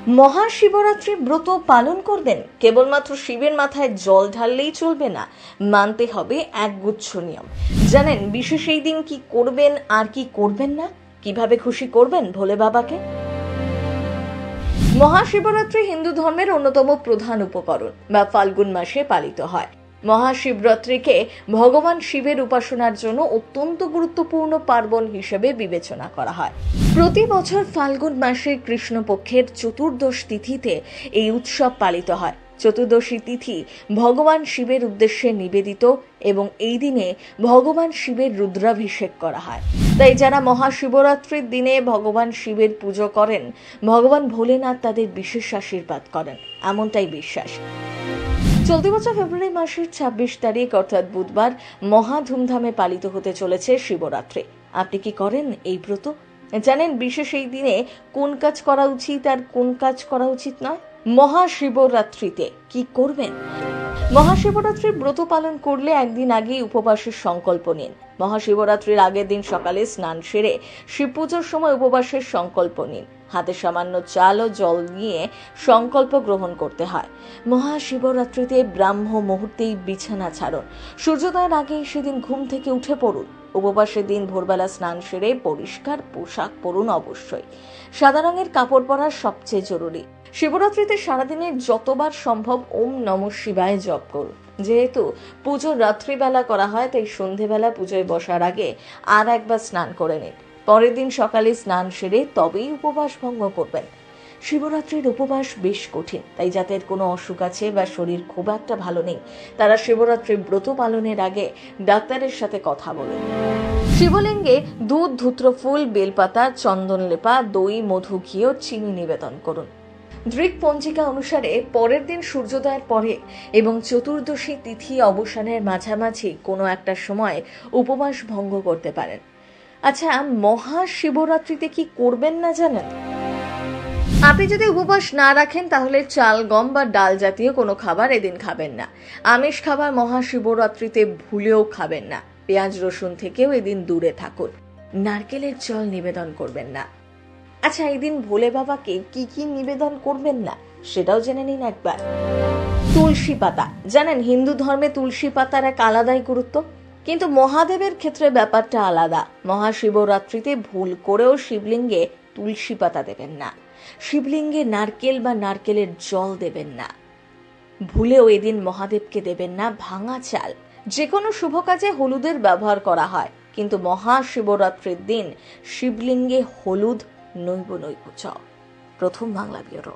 মহাশিবরাত্রি ব্রত পালন করবেন, কেবলমাত্র শিবের মাথায় জল ঢাললেই চলবে না, মানতে হবে একগুচ্ছ নিয়ম। জানেন বিশেষ এই দিন কি করবেন আর কি করবেন না, কিভাবে খুশি করবেন ভোলে বাবাকে। মহাশিবরাত্রি হিন্দু ধর্মের অন্যতম প্রধান উপকরণ বা ফাল্গুন মাসে পালিত হয়। মহাশিবরাত্রিকে ভগবান শিবের উপাসনার জন্য অত্যন্ত গুরুত্বপূর্ণ পার্বণ হিসেবে বিবেচনা করা হয়। প্রতি বছর ফাল্গুন মাসের কৃষ্ণপক্ষের চতুর্দশ তিথিতে এই উৎসব পালিত হয়। চতুর্দশী তিথি ভগবান শিবের উদ্দেশ্যে নিবেদিত এবং এই দিনে ভগবান শিবের রুদ্রাভিষেক করা হয়। তাই যারা মহাশিবরাত্রির দিনে ভগবান শিবের পুজো করেন, ভগবান ভোলেনাথ তাদের বিশেষ আশীর্বাদ করেন, এমনটাই বিশ্বাস। চলতি বছর ফেব্রুয়ারি মাসের ২৬ তারিখ অর্থাৎ বুধবার মহা ধুমধামে পালিত হতে চলেছে শিবরাত্রি। আপনি কি করেন এই ব্রত? জানেন বিশেষ এই দিনে কোন কাজ করা উচিত আর কোন কাজ করা উচিত নয়? মহাশিবরাত্রিতে কি করবেন? মহাশিবরাত্রির ব্রত পালন করলে একদিন আগেই উপবাসের সংকল্প নিন। মহাশিবরাত্রির আগের দিন সকালে স্নান সেরে শিব পুজোর সময় উপবাসের সংকল্প নিন। হাতে সামান্য চাল ও জল নিয়ে সংকল্প গ্রহণ করতে হয়। মহাশিবরাত্রিতে ব্রাহ্ম মুহূর্তেই বিছানা ছাড়ুন। সূর্যোদয়ের আগেই সেদিন ঘুম থেকে উঠে পড়ুন। উপবাসের দিন ভোরবেলা স্নান সেরে পরিষ্কার পোশাক পরুন। অবশ্যই সাদা রঙের কাপড় পরা সবচেয়ে জরুরি। শিবরাত্রিতে সারাদিনে যতবার সম্ভব ওম নমঃ শিবায় জপ করুন। যেহেতু পুজো রাত্রিবেলা করা হয়, তাই সন্ধেবেলা পুজোয় বসার আগে আর একবার স্নান করে নিন। পরের দিন সকালে স্নান সেরে তবেই উপবাস ভঙ্গ করবেন। শিবরাত্রির উপবাস বেশ কঠিন, তাই যাদের কোনো অসুখ আছে বা শরীর খুব একটা ভালো নেই, তারা শিবরাত্রির ব্রত পালনের আগে ডাক্তারের সাথে কথা বলুন। শিবলিঙ্গে দুধ, ধূত্র ফুল, বেলপাতা, চন্দন লেপা, দই, মধু, ঘি ও চিনি নিবেদন করুন। দৃক পঞ্জিকা অনুসারে পরের দিন সূর্যোদয়ের পরে এবং চতুর্দশী তিথি অবসানের মাঝামাঝি কোনো একটা সময় উপবাস ভঙ্গ করতে পারেন। আচ্ছা, মহাশিবরাত্রিতে কি করবেন না জানেন? আপনি যদি উপবাস না রাখেন তাহলে চাল, গম বা ডাল জাতীয় কোনো খাবার এদিন খাবেন না। আমিষ খাবার মহাশিবরাত্রিতে ভুলেও খাবেন না। পেঁয়াজ রসুন থেকেও এদিন দূরে থাকুন। নারকেলের জল নিবেদন করবেন না। আচ্ছা, এই দিন ভোলে বাবাকে কি কি নিবেদন করবেন না সেটাও জেনে নিন একবার। তুলসী পাতা। জানেন হিন্দু ধর্মে তুলসী পাতার এক আলাদাই গুরুত্ব, কিন্তু মহাদেবের ক্ষেত্রে ব্যাপারটা আলাদা। মহাশিবরাত্রিতে ভুল করেও শিবলিঙ্গে তুলসী পাতা দেবেন না। শিবলিঙ্গে নারকেল বা নারকেলের জল দেবেন না। ভুলেও এদিন মহাদেবকে দেবেন না ভাঙা চাল। যে কোনো শুভ কাজে হলুদের ব্যবহার করা হয়, কিন্তু মহাশিবরাত্রির দিন শিবলিঙ্গে হলুদ নৈব চ। প্রথম বাংলা ব্যুরো।